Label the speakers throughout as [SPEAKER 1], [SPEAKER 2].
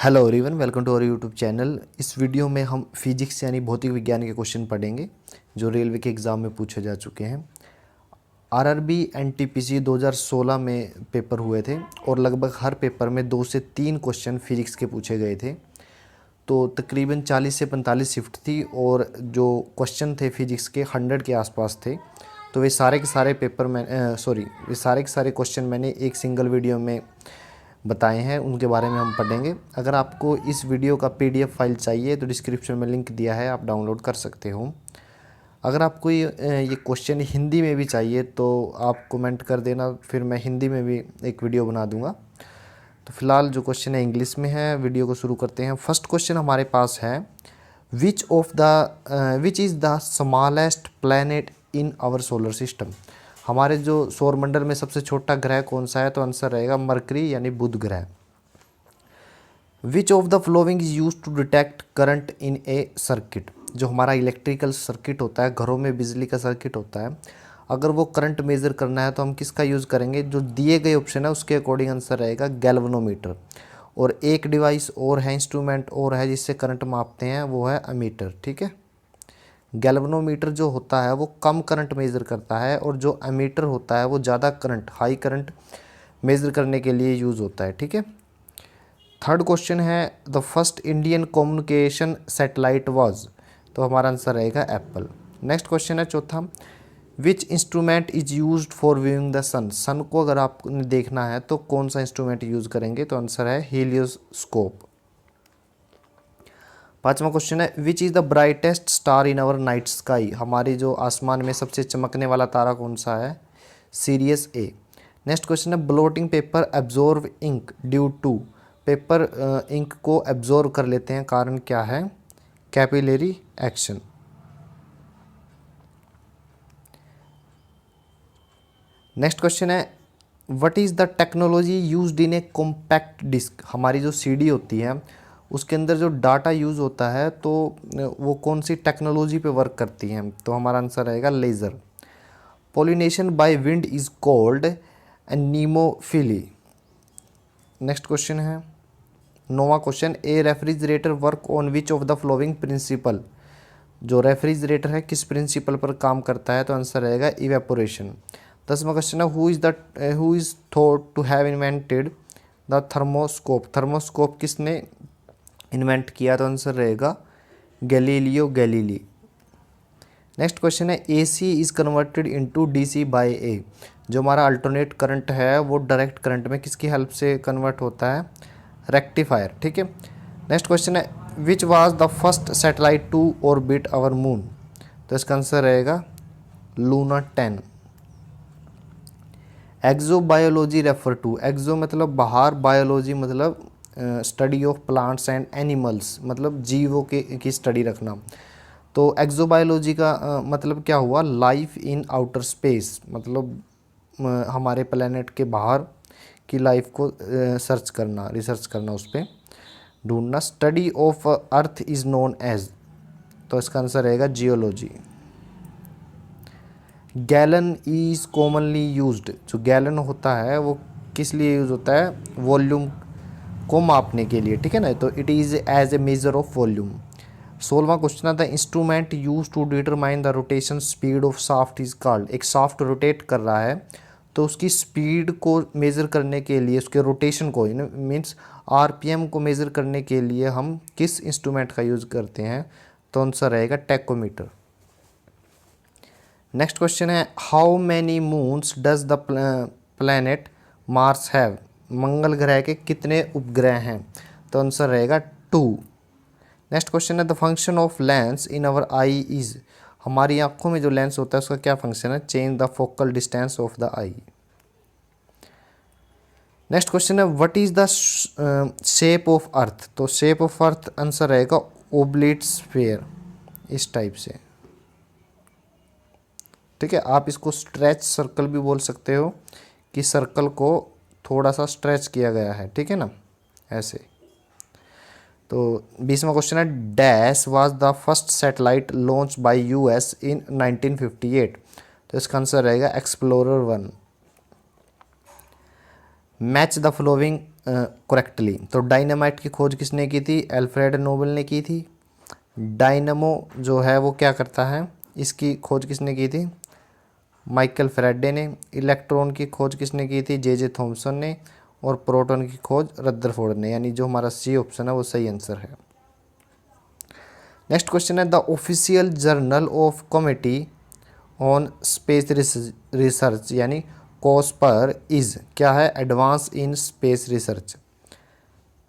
[SPEAKER 1] Hello everyone, welcome to our YouTube channel. इस video में हम फिजिक्स यानी भौतिक विज्ञान के क्वेश्चन पढ़ेंगे जो रेलवे के एग्ज़ाम में पूछे जा चुके हैं। आरआरबी एनटीपीसी 2016 में पेपर हुए थे और लगभग हर पेपर में 2 से 3 क्वेश्चन फिजिक्स के पूछे गए थे। तो तकरीबन 40 से 45 शिफ्ट थी और जो क्वेश्चन थे फिजिक्स के 100 के आसपास थे। तो वे सारे के सारे पेपर में वे सारे के सारे क्वेश्चन मैंने एक सिंगल वीडियो में बताए हैं, उनके बारे में हम पढ़ेंगे। अगर आपको इस वीडियो का पीडीएफ फाइल चाहिए तो डिस्क्रिप्शन में लिंक दिया है, आप डाउनलोड कर सकते हो। अगर आपको ये क्वेश्चन हिंदी में भी चाहिए तो आप कमेंट कर देना, फिर मैं हिंदी में भी एक वीडियो बना दूंगा। तो फिलहाल जो क्वेश्चन है इंग्लिश में है। वीडियो को शुरू करते हैं। फर्स्ट क्वेश्चन हमारे पास है, which is the smallest planet in our solar system. हमारे जो सौरमंडल में सबसे छोटा ग्रह कौन सा है? तो आंसर रहेगा मरकरी यानी बुध ग्रह। Which of the following is use to detect current in a circuit. जो हमारा इलेक्ट्रिकल सर्किट होता है, घरों में बिजली का सर्किट होता है, अगर वो करंट मेज़र करना है तो हम किसका यूज़ करेंगे? जो दिए गए ऑप्शन है उसके अकॉर्डिंग आंसर रहेगा गैल्वेनोमीटर। और एक डिवाइस और है, इंस्ट्रूमेंट और है जिससे करंट मापते हैं, वो है अमीटर। ठीक है, गैल्वेनोमीटर जो होता है वो कम करंट मेज़र करता है और जो एमीटर होता है वो ज़्यादा करंट, हाई करंट मेज़र करने के लिए यूज़ होता है। ठीक है। थर्ड क्वेश्चन है, the first Indian communication satellite was. तो हमारा आंसर रहेगा एप्पल। नेक्स्ट क्वेश्चन है चौथा, which instrument is use for viewing the sun. Sun को अगर आपने देखना है तो कौन सा इंस्ट्रूमेंट यूज़ करेंगे? तो आंसर है हीलियोस्कोप। पांचवा क्वेश्चन है, which is the brightest star in our night sky. हमारी जो आसमान में सबसे चमकने वाला तारा कौन सा है? Sirius A. नेक्स्ट क्वेश्चन है, blotting paper absorb ink due to. Paper ink को एब्जॉर्व कर लेते हैं, कारण क्या है? Capillary action. नेक्स्ट क्वेश्चन है, what is the technology used in a compact disc. हमारी जो सीडी होती है उसके अंदर जो डाटा यूज़ होता है तो वो कौन सी टेक्नोलॉजी पे वर्क करती है? तो हमारा आंसर रहेगा laser. Pollination by wind is called anemophily. Next question है नौवां question, a refrigerator work on which of the following principle. जो रेफ्रिजरेटर है किस प्रिंसिपल पर काम करता है? तो आंसर रहेगा इवेपोरेशन। 10वां क्वेश्चन है, who is thought to have invented the thermoscope. Thermoscope किसने इन्वेंट किया? तो आंसर रहेगा गैलीलियो गैलीली। नेक्स्ट क्वेश्चन है, AC is converted into DC by a. जो हमारा अल्टरनेट करंट है वो डायरेक्ट करंट में किसकी हेल्प से कन्वर्ट होता है? रेक्टिफायर। ठीक है। नेक्स्ट क्वेश्चन है, which was the first satellite to orbit our moon. तो इसका आंसर रहेगा Luna 10। Exobiology refer to. Exo मतलब बाहर, बायोलॉजी मतलब study of plants and animals, मतलब जीवों की स्टडी रखना। तो एक्सोबायोलॉजी का मतलब क्या हुआ? लाइफ इन आउटर स्पेस, मतलब हमारे प्लेनेट के बाहर की लाइफ को सर्च करना, रिसर्च करना, उस पर ढूंढना। Study of earth is known as. तो इसका आंसर रहेगा geology. Gallon is commonly used. जो गैलन होता है वो किस लिए यूज़ होता है? वॉल्यूम को मापने के लिए। ठीक है ना, तो it is as a measure of volume. 16वां क्वेश्चन है, the instrument use to determine the rotation speed of shaft is called. एक शाफ्ट रोटेट कर रहा है तो उसकी स्पीड को मेज़र करने के लिए, उसके रोटेशन को मीन्स आरपीएम को मेज़र करने के लिए हम किस इंस्ट्रूमेंट का यूज़ करते हैं? तो आंसर रहेगा टैकोमीटर। नेक्स्ट क्वेश्चन है, how many moons does the planet Mars have. मंगल ग्रह के कितने उपग्रह हैं? तो आंसर रहेगा 2। नेक्स्ट क्वेश्चन है, the function of lens in our eye is. हमारी आंखों में जो लेंस होता है उसका क्या फंक्शन है? Change the focal distance of the eye. Next question है, what is the shape of earth. तो शेप ऑफ अर्थ आंसर रहेगा ओब्लिट स्फीयर, इस टाइप से। ठीक है, आप इसको स्ट्रेच सर्कल भी बोल सकते हो कि सर्कल को थोड़ा सा स्ट्रेच किया गया है। ठीक है ना, ऐसे। तो 20वां क्वेश्चन है, dash was the first satellite launch by US in 1958। तो इसका आंसर रहेगा Explorer 1। Match the following correctly. तो डायनामाइट की खोज किसने की थी? अल्फ्रेड नोबेल ने की थी। डायनामो जो है वो क्या करता है, इसकी खोज किसने की थी? माइकल फैराडे ने। इलेक्ट्रॉन की खोज किसने की थी? जे थॉमसन ने। और प्रोटॉन की खोज रदरफोर्ड ने। यानी जो हमारा सी ऑप्शन है वो सही आंसर है। नेक्स्ट क्वेश्चन है the official journal of committee on space research यानी कॉस्पर इज क्या है? Advance in space research.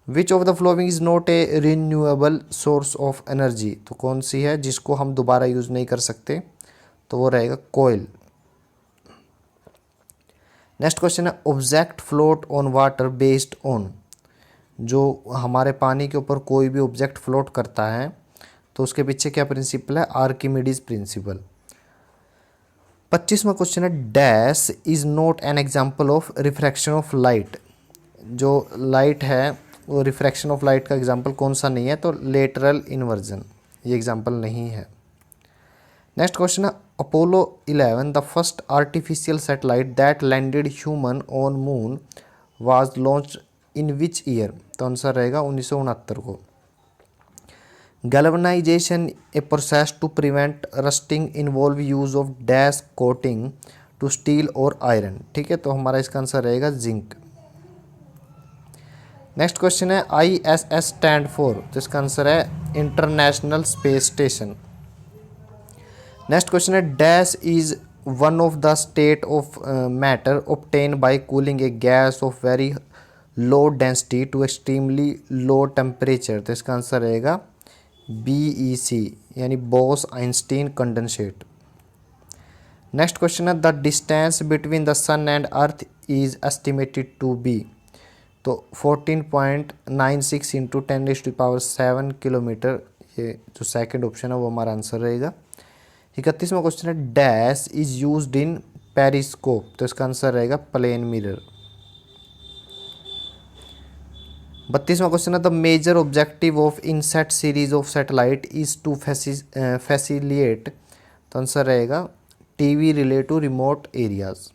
[SPEAKER 1] Which of the following is not A renewable source of energy. तो कौन सी है जिसको हम दोबारा यूज नहीं कर सकते? तो वो रहेगा कोयल। नेक्स्ट क्वेश्चन है object float on water based on. जो हमारे पानी के ऊपर कोई भी ऑब्जेक्ट फ्लोट करता है तो उसके पीछे क्या प्रिंसिपल है? Archimedes principle. 25वां क्वेश्चन है dash is not an example of refraction of light. जो लाइट है वो रिफ्रैक्शन ऑफ लाइट का एग्जाम्पल कौन सा नहीं है? तो लेटरल इन्वर्जन, ये एग्जाम्पल नहीं है। नेक्स्ट क्वेश्चन है Apollo 11 the first artificial satellite that landed human on moon was launched in which year. तो आंसर रहेगा 1969 को। Galvanization a process to prevent rusting involve use of dash coating to steel और iron. ठीक है, तो हमारा इसका आंसर रहेगा जिंक। नेक्स्ट क्वेश्चन है ISS स्टैंड फॉर। तो इसका आंसर है international space station. Next question है dash is one of the state of matter obtain by cooling a gas of very low density to extremely low temperature. तो इसका answer रहेगा BEC यानी Bose Einstein condensate. Next question है the distance between the sun and earth is estimated to be. तो 14.96 into 10⁻⁷ kilometre, ये जो second option है वो हमारा आंसर रहेगा। 31वां क्वेश्चन है dash is used in periscope. तो इसका आंसर रहेगा प्लेन मिरर। 32वां क्वेश्चन है the major objective of INSAT series of satellite is to facilitate. तो आंसर रहेगा TV relay to remote areas.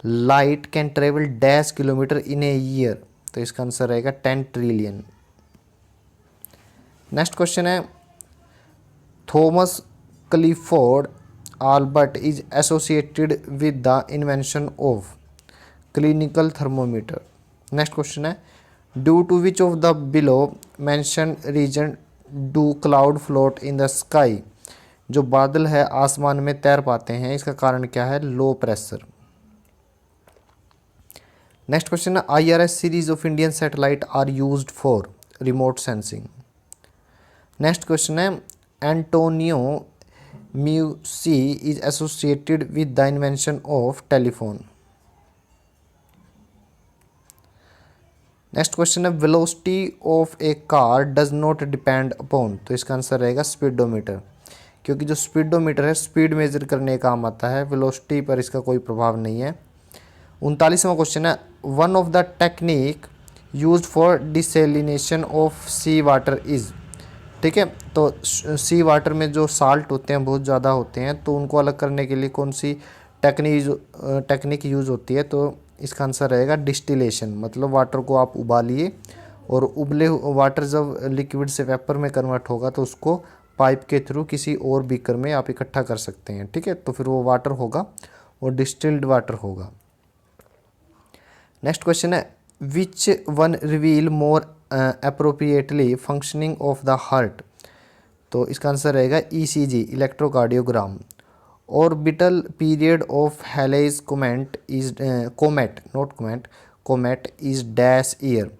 [SPEAKER 1] Light can travel dash kilometre in a year. तो इसका answer रहेगा 10 ट्रिलियन। नेक्स्ट क्वेश्चन है Thomas Clifford Albert is associated with the invention of clinical thermometer. Next question है due to which of the below mention reason do cloud float in the sky. जो बादल है आसमान में तैर पाते हैं, इसका कारण क्या है? Low pressure. नेक्स्ट क्वेश्चन है IRS series of Indian satellite are used for remote sensing. Next question है Antonio Meucci is associated with the invention of telephone. Next question है velocity of a car does not depend upon. तो इसका answer रहेगा speedometer, क्योंकि जो speedometer है speed measure करने का काम आता है, वेलोसिटी पर इसका कोई प्रभाव नहीं है। 39वां क्वेश्चन है one of the technique used for desalination of sea water is. ठीक है, तो सी वाटर में जो साल्ट होते हैं बहुत ज़्यादा होते हैं, तो उनको अलग करने के लिए कौन सी टेक्निक यूज़ होती है? तो इसका आंसर रहेगा डिस्टिलेशन। मतलब वाटर को आप उबालिए और उबले वाटर जब लिक्विड से वेपर में कन्वर्ट होगा तो उसको पाइप के थ्रू किसी और बीकर में आप इकट्ठा कर सकते हैं। ठीक है, तो फिर वो वाटर होगा और डिस्टिल्ड वाटर होगा। नेक्स्ट क्वेश्चन है which one reveal more appropriately functioning of the heart. तो इसका आंसर रहेगा ECG electrocardiogram. Orbital period of Halley's comet is dash year.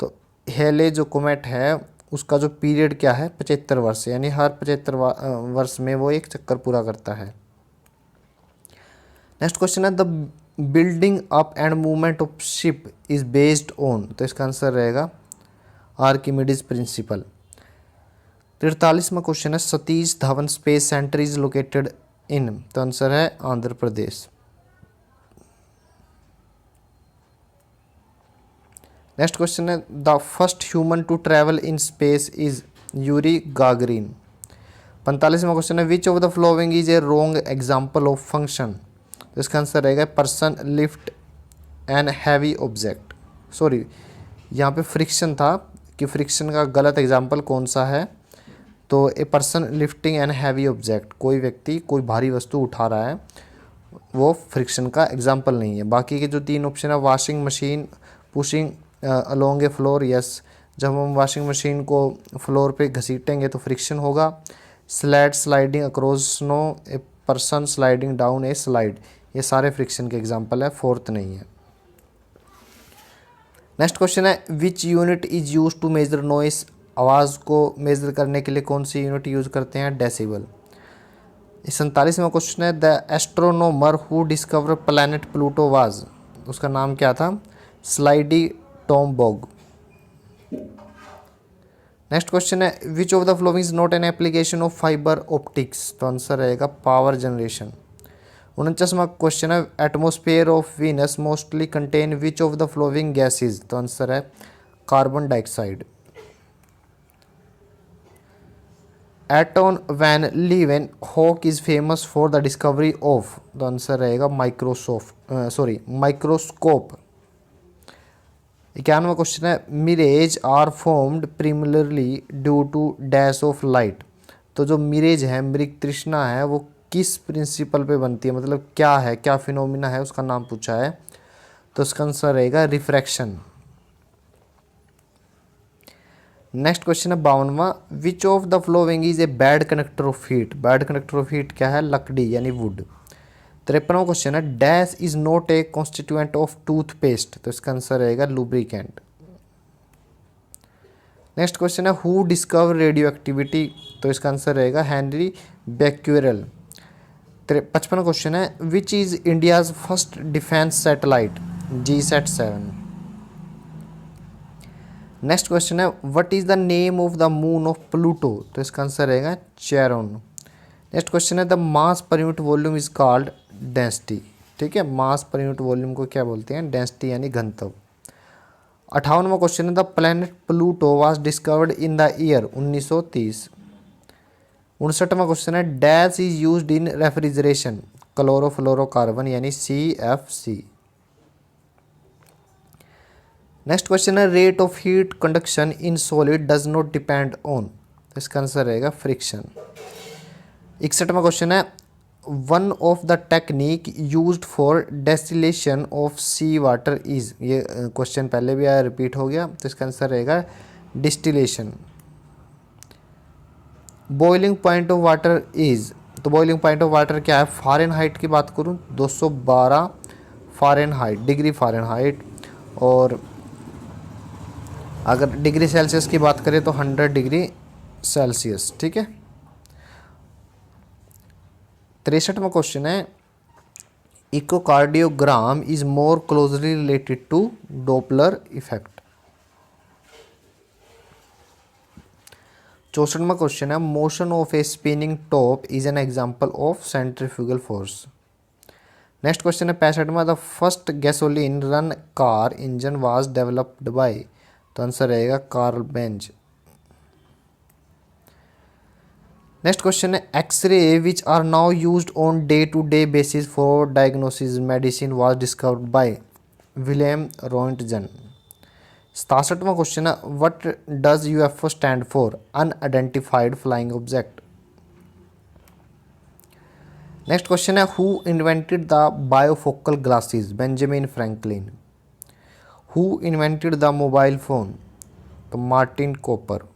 [SPEAKER 1] तो हेले जो कोमेट है उसका जो पीरियड क्या है? 75 वर्ष, यानी हर 75 वर्ष में वो एक चक्कर पूरा करता है। नेक्स्ट क्वेश्चन है the building up and movement of ship is based on. तो इसका आंसर रहेगा आर्किमिडीज प्रिंसिपल। 43वां क्वेश्चन है Satish Dhawan space centre is located in. तो आंसर है आंध्र प्रदेश। नेक्स्ट क्वेश्चन है the first human to travel in space is Yuri Gagarin. 45वां question है which of the following is a wrong example of function. तो इसका answer रहेगा person lift N heavy object, यहाँ पे फ्रिक्शन था कि फ्रिक्शन का गलत एग्जाम्पल कौन सा है, तो a person lifting an heavy object, कोई व्यक्ति कोई भारी वस्तु उठा रहा है, वो फ्रिक्शन का एग्जाम्पल नहीं है। बाकी के जो 3 ऑप्शन है, वॉशिंग मशीन पुशिंग अलोंग ए फ्लोर, यस, जब हम वॉशिंग मशीन को फ्लोर पे घसीटेंगे तो फ्रिक्शन होगा। Slide sliding across snow, a person sliding down A slide, ये सारे फ्रिक्शन के एग्जाम्पल है, फोर्थ नहीं है। नेक्स्ट क्वेश्चन है which unit is use to measure noise, आवाज़ को मेजर करने के लिए कौन सी यूनिट यूज करते हैं, डेसिबल। 47वां क्वेश्चन है the astronomer who discover planet Pluto was, उसका नाम क्या था, स्लाइडी टॉमबोग। नेक्स्ट क्वेश्चन है which of the following is not an application of fibre optics, तो आंसर रहेगा पावर जनरेशन। 49वां क्वेश्चन है atmosphere of Venus mostly contain which of the following gases, तो आंसर है carbon dioxide. Anton van Leeuwenhoek is famous for the discovery of, तो answer रहेगा microscope. 51वां question है mirage are formed primarily due to dash of light, तो जो mirage है, मृग तृष्णा है, वो किस प्रिंसिपल पे बनती है, मतलब क्या है, क्या फिनोमिना है, उसका नाम पूछा है, तो उसका आंसर रहेगा रिफ्रैक्शन। नेक्स्ट क्वेश्चन है 52वां which of the following is a bad conductor of heat, bad conductor of heat क्या है, लकड़ी यानी वुड। 53वां क्वेश्चन है dash is not a constituent of toothpaste, तो इसका आंसर रहेगा लुब्रिकेंट। नेक्स्ट क्वेश्चन है हु डिस्कवर रेडियो एक्टिविटी, तो इसका आंसर रहेगा हेनरी बेक्वेरेल। 55वां क्वेश्चन है which is India's first defence satellite, GSAT-7। Next question है what is the name of the moon of Pluto, तो इसका आंसर रहेगा चेरोन। नेक्स्ट क्वेश्चन है the mass per unit volume is called density, ठीक है, मास per unit volume को क्या बोलते हैं, डेंसिटी यानी घनत्व। 58वां क्वेश्चन है the planet Pluto was discovered in the year 1930। 59वां क्वेश्चन है dash is used in refrigeration, chlorofluorocarbon यानी CFC। नेक्स्ट क्वेश्चन है rate of heat conduction in solid does not depend on, तो इसका आंसर रहेगा फ्रिक्शन। 61वां question है one of the technique used for distillation of sea water is, ये question पहले भी आया, रिपीट हो गया, तो इसका आंसर रहेगा distillation. Boiling point of water is, तो बॉइलिंग पॉइंट ऑफ वाटर क्या है, फ़ारेनहाइट की बात करूँ 212 फ़ारेनहाइट, डिग्री फ़ारेनहाइट, और अगर डिग्री सेल्सियस की बात करें तो 100 डिग्री सेल्सियस, ठीक है। 63वां क्वेश्चन है echocardiogram is more closely related to Doppler effect. 64वां क्वेश्चन है motion of a spinning top is an example of centrifugal force. Next question है 65वां the first gasoline run car engine was developed by, तो answer रहेगा Karl Benz. Next question है x ray which are now used on day to day basis for diagnosis medicine was discovered by William Roentgen. 67वां question है what does UFO stand for, unidentified flying object. Next question है who invented the bifocal glasses, Benjamin Franklin. Who invented the mobile phone, तो Martin Cooper.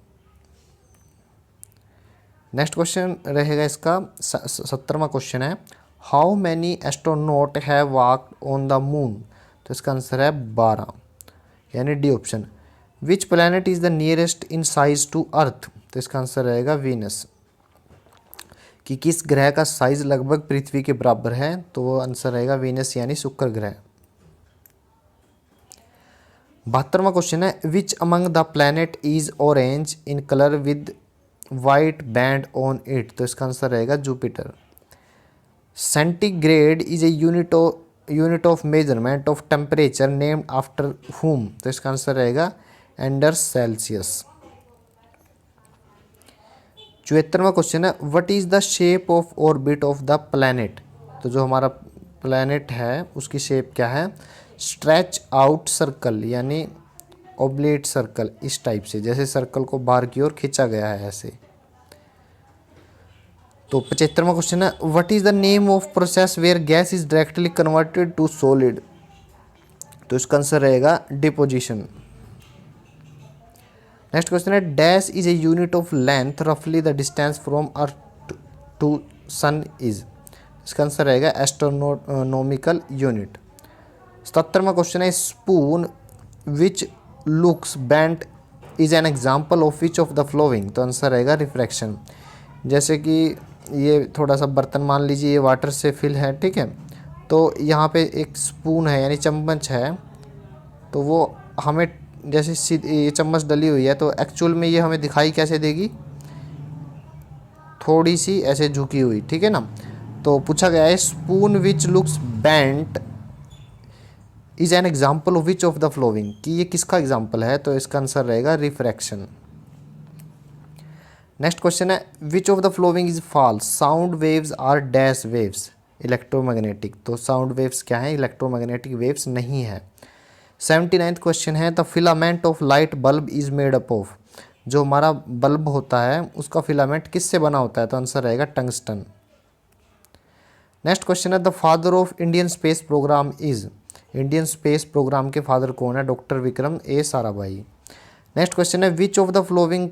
[SPEAKER 1] Next question रहेगा इसका 70वां question है how many astronaut have walked on the moon, तो इसका answer है 12 यानी D option. Which planet is the nearest in size to earth, तो इसका आंसर रहेगा वीनस। कि किस ग्रह का साइज लगभग पृथ्वी के बराबर है, तो वो आंसर रहेगा वीनस यानी शुक्र ग्रह। 72वां क्वेश्चन है which among the planet is orange in colour with white band on it, तो इसका आंसर रहेगा Jupiter. Centigrade is a unit of measurement of temperature named after हुम, तो इसका आंसर रहेगा एंडर्स सेल्सियस। 74वां क्वेश्चन है what is the shape of orbit of the planet, तो जो हमारा प्लैनेट है उसकी शेप क्या है, स्ट्रेच आउट सर्कल यानी ऑब्लेट सर्कल, इस टाइप से, जैसे सर्कल को बाहर की ओर खींचा गया है ऐसे। तो 75वां क्वेश्चन है what is the name of process where gas is directly converted to solid. तो इसका आंसर रहेगा डिपोजिशन। नेक्स्ट क्वेश्चन है dash is a unit of length रफली the distance from earth to sun is. इसका answer रहेगा astronomical unit. 77वां question है spoon which looks bent is an example of which of the following. तो answer रहेगा refraction. जैसे कि ये थोड़ा सा बर्तन मान लीजिए ये वाटर से फिल है, ठीक है, तो यहाँ पे एक स्पून है यानी चम्मच है, तो वो हमें जैसे ये चम्मच डली हुई है तो एक्चुअल में ये हमें दिखाई कैसे देगी, थोड़ी सी ऐसे झुकी हुई, ठीक है ना। तो पूछा गया है spoon which looks bent is an example of which of the flowing, कि ये किसका एग्जाम्पल है। तो इसका आंसर रहेगा रिफ्रैक्शन। नेक्स्ट क्वेश्चन है which of the following is false, sound waves are dash waves electromagnetic. तो साउंड वेव्स क्या है, इलेक्ट्रोमैग्नेटिक वेव्स नहीं है। 79th क्वेश्चन है the filament of light bulb is made up of. जो हमारा बल्ब होता है उसका फिलामेंट किससे बना होता है। तो आंसर रहेगा टंगस्टन। नेक्स्ट क्वेश्चन है the father of Indian space programme is. Indian space programme के फादर कौन है, doctor Vikram A Sarabhai. Next question है which of the following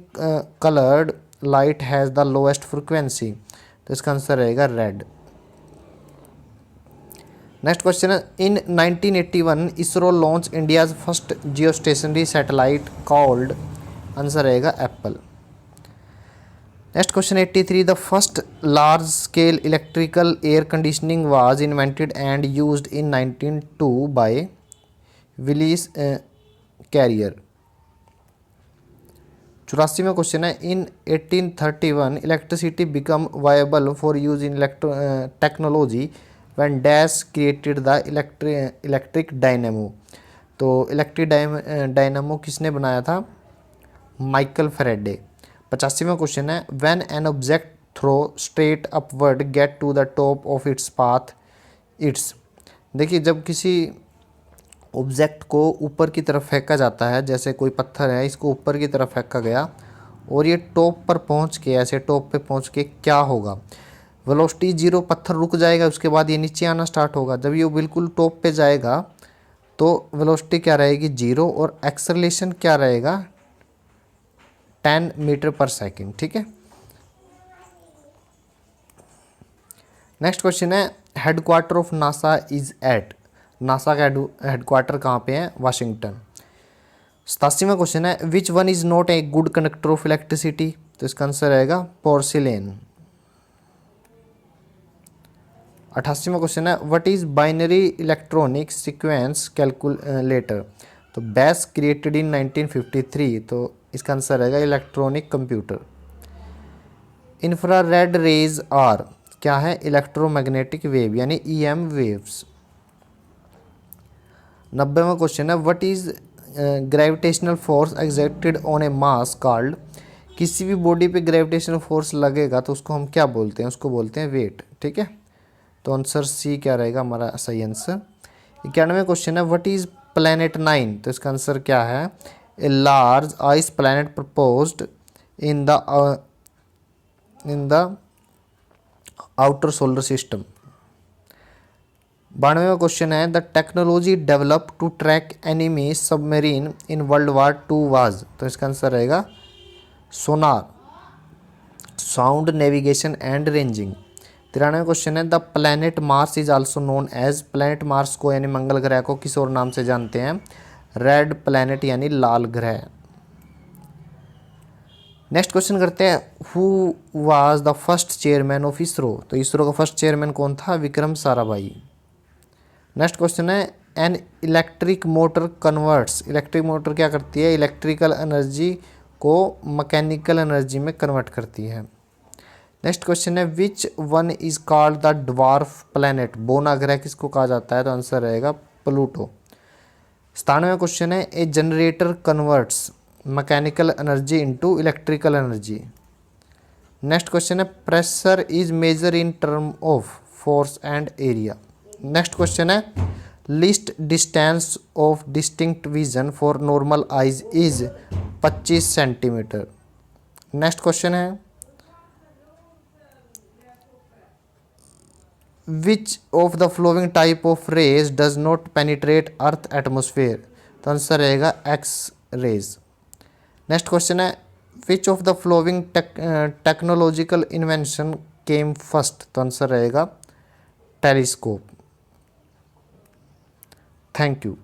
[SPEAKER 1] coloured light has the lowest frequency. तो इसका आंसर रहेगा रेड। नेक्स्ट क्वेश्चन है in 1981 ISRO launch India's first geostationary satellite called. Answer रहेगा Apple. Next question 83 the first large scale electrical air conditioning was invented and used in 1902 by Willis Carrier. 84वां question है in 1831 electricity become viable for use in technology when dash created the electric dynamo. तो electric dynamo किसने बनाया था, Michael Faraday. 85वां question है when an object throw straight upward get to the top of its path its. देखिए जब किसी object को ऊपर की तरफ फेंका जाता है, जैसे कोई पत्थर है इसको ऊपर की तरफ फेंका गया और ये टॉप पर पहुंच के ऐसे टॉप पे पहुंच के क्या होगा, वेलोसिटी 0, पत्थर रुक जाएगा, उसके बाद ये नीचे आना स्टार्ट होगा। जब ये बिल्कुल टॉप पे जाएगा तो वेलोसिटी क्या रहेगी 0 और एक्सेलरेशन क्या रहेगा 10 मीटर पर सेकेंड, ठीक है। नेक्स्ट क्वेश्चन है headquarter of NASA is at. NASA का हेडक्वार्टर कहाँ पे है, वाशिंगटन। 87वां क्वेश्चन है which one is not a good conductor of electricity. तो इसका आंसर रहेगा पोर्सिलेन। 88वां क्वेश्चन है what is binary electronic sequence calculator. तो बेस क्रिएटेड इन 1953। तो इसका आंसर रहेगा electronic computer. Infrared rays are क्या है, इलेक्ट्रोमैग्नेटिक वेव यानी EM वेव्स। 90वां क्वेश्चन है what is gravitational force exerted on A mass called. किसी भी बॉडी पे ग्रेविटेशनल फोर्स लगेगा तो उसको हम क्या बोलते हैं, उसको बोलते हैं वेट, ठीक है। तो आंसर सी क्या रहेगा हमारा सही आंसर। 91वां क्वेश्चन है व्हाट इज प्लैनेट 9। तो इसका आंसर क्या है, a large ice planet proposed in the outer solar system. 92वां क्वेश्चन है the technology develop to track enemy submarine in world war 2 was. तो इसका आंसर रहेगा sonar, sound navigation and ranging. 93वां क्वेश्चन है the planet Mars is also known as. Planet Mars को यानी मंगल ग्रह को किस और नाम से जानते हैं, रेड प्लैनेट यानी लाल ग्रह। नेक्स्ट क्वेश्चन करते हैं who was the first chairman of ISRO. तो इसरो का फर्स्ट चेयरमैन कौन था, विक्रम साराभाई। नेक्स्ट क्वेश्चन है an electric motor converts. Electric motor क्या करती है, इलेक्ट्रिकल एनर्जी को मैकेनिकल एनर्जी में कन्वर्ट करती है। नेक्स्ट क्वेश्चन है which one is called the dwarf planet. बोना ग्रह किसको कहा जाता है, तो आंसर रहेगा प्लूटो। 97वां क्वेश्चन है a generator converts mechanical energy into electrical energy. Next question है pressure is measure in term of force and area. Next question है least distance of distinct vision for normal eyes is 25 centimetre. Next question है which of the following type of rays does not penetrate earth atmosphere. तो answer रहेगा x rays. Next question है which of the following technological invention came first. तो answer रहेगा telescope. Thank you.